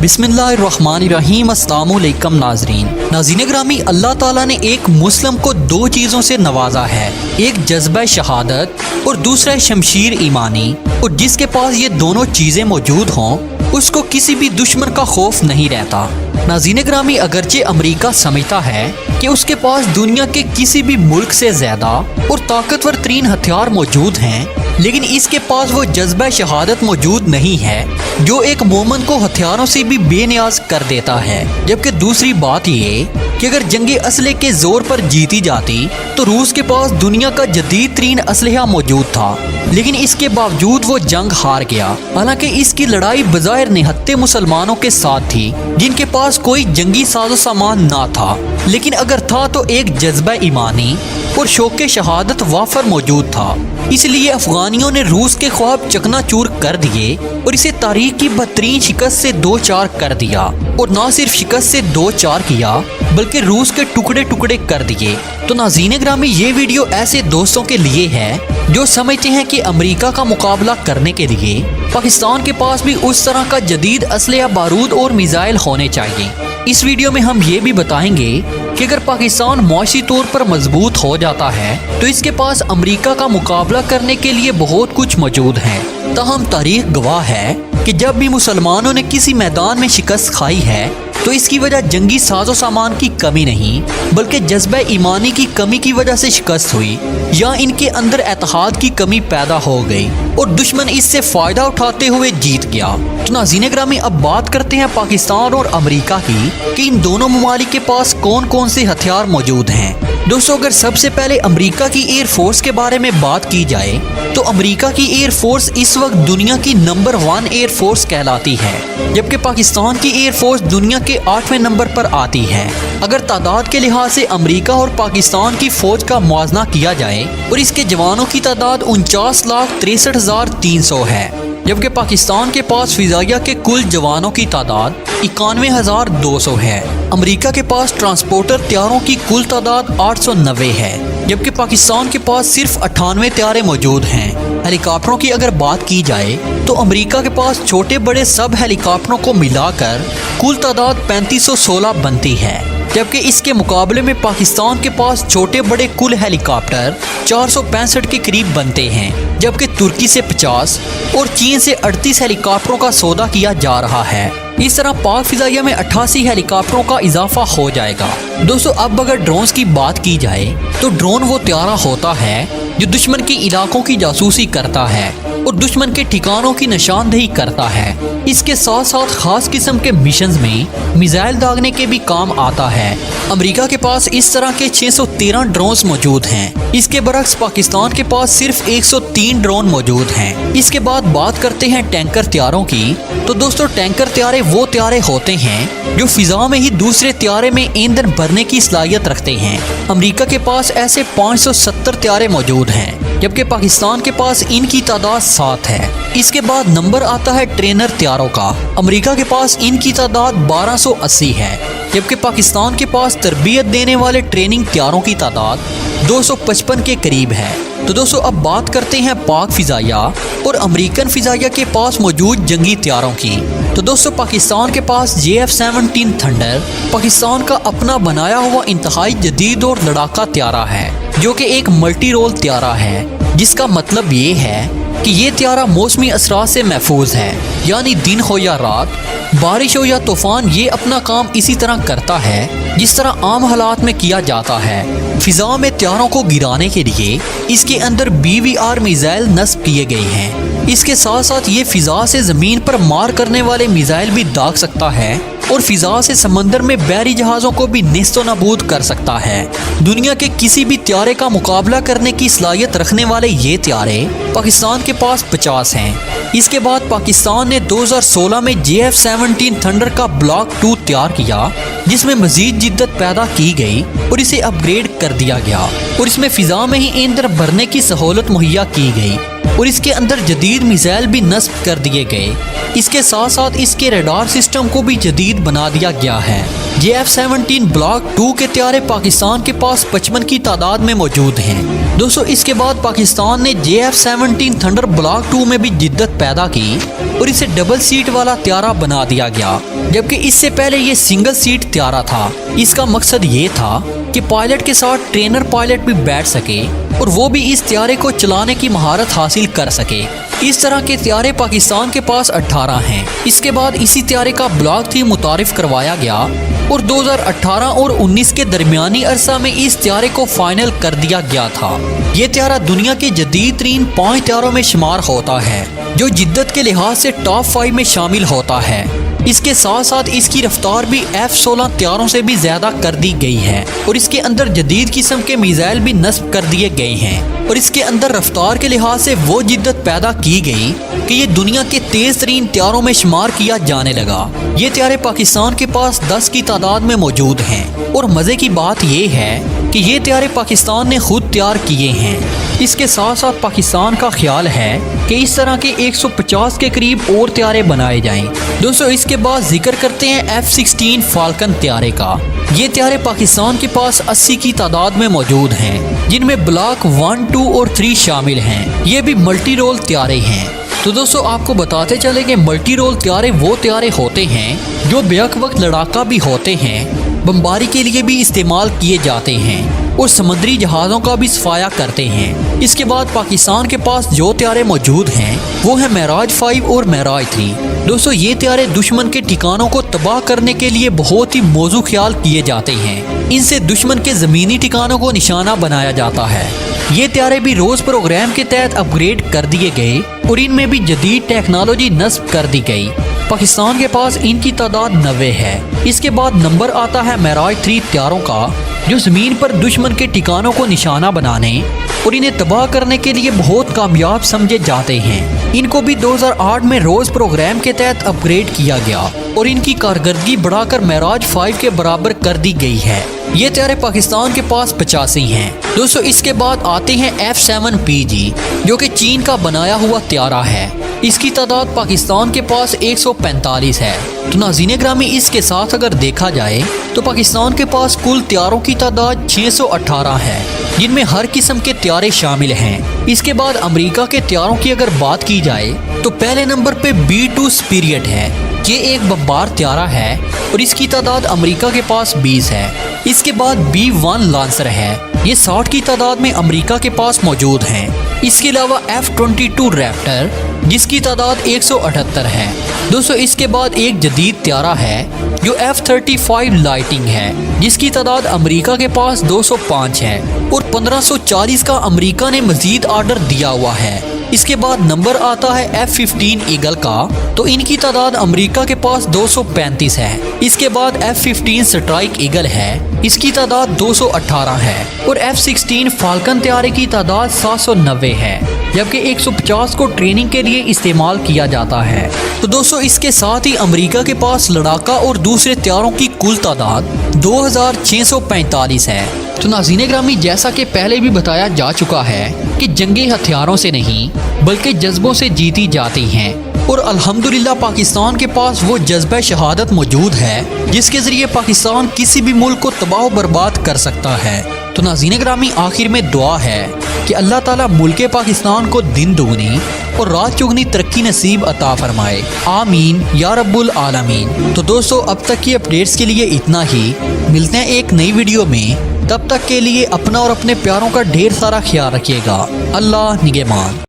बिस्मिल्लाहिर्रहमानिर्रहीम। अस्सलाम वालेकुम नाज़रीन ग्रामी, अल्लाह ताला ने एक मुस्लिम को दो चीज़ों से नवाजा है, एक जज्बा शहादत और दूसरा शमशीर ईमानी। और जिसके पास ये दोनों चीज़ें मौजूद हों उसको किसी भी दुश्मन का खौफ नहीं रहता। नाज़रीन ग्रामी, अगरचे अमेरिका समझता है कि उसके पास दुनिया के किसी भी मुल्क से ज़्यादा और ताकतवर तरीन हथियार मौजूद हैं, लेकिन इसके पास वो जज्बा शहादत मौजूद नहीं है जो एक मोमन को हथियारों से भी बेनियाज कर देता है। जबकि दूसरी बात ये कि अगर जंगे असले के जोर पर जीती जाती तो रूस के पास दुनिया का जदीद तरीन असलहा मौजूद था, लेकिन इसके बावजूद वो जंग हार गया। हालांकि इसकी लड़ाई बज़ाहिर निहत्ते मुसलमानों के साथ थी जिनके पास कोई जंगी साजो सामान ना था, लेकिन अगर था तो एक जज्बा ईमानी और शौक़े शहादत वाफर मौजूद था। इसलिए अफगानियों ने रूस के ख्वाब चकनाचूर कर दिए और इसे तारीख की बदतरीन शिकस्त से दो चार कर दिया। और ना सिर्फ शिकस्त से दो चार किया बल्कि रूस के टुकड़े टुकड़े कर दिए। तो नाज़रीन ग्रामी, ये वीडियो ऐसे दोस्तों के लिए है जो समझते हैं कि अमेरिका का मुकाबला करने के लिए पाकिस्तान के पास भी उस तरह का जदीद असलहा, बारूद और मिसाइल होने चाहिए। इस वीडियो में हम ये भी बताएंगे कि अगर पाकिस्तान मुआशी तौर पर मजबूत हो जाता है तो इसके पास अमेरिका का मुकाबला करने के लिए बहुत कुछ मौजूद है। ताहम तारीख गवाह है कि जब भी मुसलमानों ने किसी मैदान में शिकस्त खाई है तो इसकी वजह जंगी साजो सामान की कमी नहीं बल्कि जज्बा ईमानी की कमी की वजह से शिकस्त हुई, या इनके अंदर एतहाद की कमी पैदा हो गई और दुश्मन इससे फ़ायदा उठाते हुए जीत गया। तो नाज़रीन ग्रामी, अब बात करते हैं पाकिस्तान और अमेरिका की कि इन दोनों ममालिक के पास कौन कौन से हथियार मौजूद हैं। दोस्तों, अगर सबसे पहले अमेरिका की एयर फोर्स के बारे में बात की जाए तो अमेरिका की एयर फोर्स इस वक्त दुनिया की नंबर 1 एयर फोर्स कहलाती है, जबकि पाकिस्तान की एयर फोर्स दुनिया के 8वें नंबर पर आती है। अगर तादाद के लिहाज से अमेरिका और पाकिस्तान की फौज का मुआवजा किया जाए और इसके जवानों की तादाद 49,63,300 है, जबकि पाकिस्तान के पास फिजाइया के कुल जवानों की तादाद 91,200 है। अमेरिका के पास ट्रांसपोर्टर तैयारों की कुल तादाद 890 है, जबकि पाकिस्तान के पास सिर्फ 98 तैयारे मौजूद हैं। हेलीकॉप्टरों की अगर बात की जाए तो अमेरिका के पास छोटे बड़े सब हेलीकॉप्टरों को मिलाकर कुल तादाद 3516 बनती है, जबकि इसके मुकाबले में पाकिस्तान के पास छोटे बड़े कुल हेलीकॉप्टर 465 के करीब बनते हैं, जबकि तुर्की से 50 और चीन से 38 हेलीकॉप्टरों का सौदा किया जा रहा है। इस तरह पाक फिजाइया में 88 हेलीकॉप्टरों का इजाफा हो जाएगा। दोस्तों, अब अगर ड्रोन्स की बात की जाए तो ड्रोन वो त्यारा होता है जो दुश्मन के इलाकों की जासूसी करता है और दुश्मन के ठिकानों की निशानदेही करता है। इसके साथ साथ खास किस्म के मिशंस में मिसाइल दागने के भी काम आता है। अमेरिका के पास इस तरह के 613 ड्रोन्स मौजूद हैं। इसके बरक्स पाकिस्तान के पास सिर्फ 103 ड्रोन मौजूद हैं। इसके बाद बात करते हैं टैंकर तैयारों की। तो दोस्तों, टैंकर तैयारे वो तैयारे होते हैं जो फिजा में ही दूसरे तैयारे में ईंधन भरने की सलाहियत रखते हैं। अमेरिका के पास ऐसे 570 तैयारे मौजूद हैं, जबकि पाकिस्तान के पास इनकी तादाद 7 है। इसके बाद नंबर आता है ट्रेनर तैयारों का। अमेरिका के पास इनकी तादाद 1280 है, जबकि पाकिस्तान के पास तरबियत देने वाले ट्रेनिंग तैयारों की तादाद 255 के करीब है। तो दोस्तों, अब बात करते हैं पाक फिजाइया और अमेरिकन फिजाइया के पास मौजूद जंगी तैयारों की। तो दोस्तों, पाकिस्तान के पास JF-17 थंडर पाकिस्तान का अपना बनाया हुआ इंतहाई जदीद और लड़ाका तैयारा है, जो कि एक मल्टी रोल तैयारा है, जिसका मतलब ये है कि ये तैयारा मौसमी असरात से महफूज है, यानी दिन हो या रात, बारिश हो या तूफान, ये अपना काम इसी तरह करता है जिस तरह आम हालात में किया जाता है। फिजा में तैयारों को गिराने के लिए इसके अंदर BVR मिसाइल नस्ब किए गए हैं। इसके साथ साथ ये फिजा से ज़मीन पर मार करने वाले मिसाइल भी दाग सकता है और फिजा से समंदर में बहरी जहाज़ों को भी नेस्तो नाबूद कर सकता है। दुनिया के किसी भी तैयारे का मुकाबला करने की सलाहियत रखने वाले ये तैयारे पाकिस्तान के पास 50 हैं। इसके बाद पाकिस्तान ने 2016 में JF-17 थंडर का ब्लॉक 2 तैयार किया, जिसमें मजीद जिद्दत पैदा की गई और इसे अपग्रेड कर दिया गया और इसमें फिजा में ही ईंधन भरने की सहूलत मुहैया की गई। اور اس کے اندر جدید میزائل بھی نصب کر دیے گئے۔ اس کے ساتھ ساتھ اس کے ریڈار سسٹم کو بھی جدید بنا دیا گیا ہے۔ JF-17 بلاک 2 کے طیارے پاکستان کے پاس 55 کی تعداد میں موجود ہیں۔ دوستو اس کے بعد پاکستان نے JF-17 تھنڈر بلاک 2 میں بھی جدت پیدا کی اور اسے ڈبل سیٹ والا طیارہ بنا دیا گیا، جبکہ اس سے پہلے یہ سنگل سیٹ طیارہ تھا۔ اس کا مقصد یہ تھا کہ پائلٹ کے ساتھ ٹرینر پائلٹ بھی بیٹھ سکے اور وہ بھی اس طیارے کو چلانے کی مہارت حاصل کر سکے۔ اس طرح کے طیارے پاکستان کے پاس 18 ہیں۔ اس کے بعد اسی طیارے کا بلاک 3 متعارف کروایا گیا اور 2018 اور 19 کے درمیانی عرصہ میں اس طیارے کو فائنل کر دیا گیا تھا۔ یہ طیارہ دنیا کے جدید ترین 5 طیاروں میں شمار ہوتا ہے، جو جدت کے لحاظ سے ٹاپ 5 میں شامل ہوتا ہے۔ اس کے ساتھ ساتھ اس کی رفتار بھی F-16 طیاروں سے بھی زیادہ کر دی گئی ہے اور اس کے اندر جدید قسم کے میزائل بھی نصب کر دیے گئے ہیں اور اس کے اندر رفتار کے لحاظ سے وہ جدت پیدا کی گئی کہ یہ دنیا کے تیز ترین طیاروں میں شمار کیا جانے لگا۔ یہ طیارے پاکستان کے پاس 10 کی تعداد میں موجود ہیں اور مزے کی بات یہ ہے کہ یہ طیارے پاکستان نے خود تیار کیے ہیں۔ اس کے ساتھ ساتھ پاکستان کا خیال ہے کہ اس طرح کے 150 کے قریب اور طیارے بنائے جائیں۔ دوستو اس کے بعد ذکر کرتے ہیں F-16 فالکن طیارے کا۔ یہ طیارے پاکستان کے پاس 80 کی تعداد میں موجود ہیں، جن میں بلاک 1، 2 اور 3 شامل ہیں۔ یہ بھی ملٹی رول طیارے ہیں۔ تو دوستو آپ کو بتاتے چلے کہ ملٹی رول طیارے وہ طیارے ہوتے ہیں جو بیک وقت لڑاکا بھی ہوتے ہیں، بمباری کے لیے بھی استعمال کیے جاتے ہیں اور سمندری جہازوں کا بھی صفایا کرتے ہیں۔ اس کے بعد پاکستان کے پاس جو طیارے موجود ہیں وہ ہیں معراج 5 اور معراج 3۔ دوستو یہ طیارے دشمن کے ٹھکانوں کو تباہ کرنے کے لیے بہت ہی موزوں خیال کیے جاتے ہیں۔ ان سے دشمن کے زمینی ٹھکانوں کو نشانہ بنایا جاتا ہے۔ یہ طیارے بھی روز پروگرام کے تحت اپ گریڈ کر دیے گئے اور ان میں بھی جدید ٹیکنالوجی نصب کر دی گئی۔ پاکستان کے پاس ان کی تعداد 90 ہے۔ اس کے بعد نمبر آتا ہے معراج 3 طیاروں کا، جو زمین پر دشمن کے ٹھکانوں کو نشانہ بنانے اور انہیں تباہ کرنے کے لیے بہت کامیاب سمجھے جاتے ہیں۔ ان کو بھی 2008 میں روز پروگرام کے تحت اپ گریڈ کیا گیا اور ان کی کارکردگی بڑھا کر معراج 5 کے برابر کر دی گئی ہے۔ یہ طیارے پاکستان کے پاس 85 ہیں۔ دوستو اس کے بعد آتے ہیں F-7PG، جو کہ چین کا بنایا ہوا طیارہ ہے۔ اس کی تعداد پاکستان کے پاس 145 ہے۔ تو ناظرین گرامی اس کے ساتھ اگر دیکھا جائے تو پاکستان کے پاس کل طیاروں کی تعداد 618 ہے، جن میں ہر قسم کے طیارے شامل ہیں۔ اس کے بعد امریکہ کے طیاروں کی اگر بات کی جائے تو پہلے نمبر پہ B-2 اسپیریٹ ہے۔ یہ ایک بمبار طیارہ ہے اور اس کی تعداد امریکہ کے پاس 20 ہے۔ اس کے بعد B-1 لانسر ہے، یہ 60 کی تعداد میں امریکہ کے پاس موجود ہیں۔ اس کے علاوہ F-22 ریپٹر، جس کی تعداد 178 ہے۔ دوستو اس کے بعد ایک جدید طیارہ ہے جو F-35 لائٹنگ ہے، جس کی تعداد امریکہ کے پاس 205 ہے اور 1540 کا امریکہ نے مزید آرڈر دیا ہوا ہے۔ اس کے بعد نمبر آتا ہے F-15 ایگل کا، تو ان کی تعداد امریکہ کے پاس 235 ہے۔ اس کے بعد F-15 سٹرائک ایگل ہے، اس کی تعداد 218 ہے اور F-16 فالکن طیارے کی تعداد 790 ہے، جبکہ 150 کو ٹریننگ کے لیے استعمال کیا جاتا ہے۔ تو دوستو اس کے ساتھ ہی امریکہ کے پاس لڑاکا اور دوسرے طیاروں کی کل تعداد 2645 ہے۔ تو ناظرین گرامی جیسا کہ پہلے بھی بتایا جا چکا ہے کہ جنگیں ہتھیاروں سے نہیں بلکہ جذبوں سے جیتی جاتی ہیں، اور الحمدللہ پاکستان کے پاس وہ جذبہ شہادت موجود ہے جس کے ذریعے پاکستان کسی بھی ملک کو تباہ و برباد کر سکتا ہے۔ تو ناظرین گرامی آخر میں دعا ہے کہ اللہ تعالیٰ ملک پاکستان کو دن دگنی اور رات چگنی ترقی نصیب عطا فرمائے، آمین یا رب العالمین۔ تو دوستو اب تک کی اپڈیٹس کے لیے اتنا ہی، ملتے ہیں ایک نئی ویڈیو میں، تب تک کے لیے اپنا اور اپنے پیاروں کا ڈھیر سارا خیال رکھیے گا۔ اللہ نگہبان۔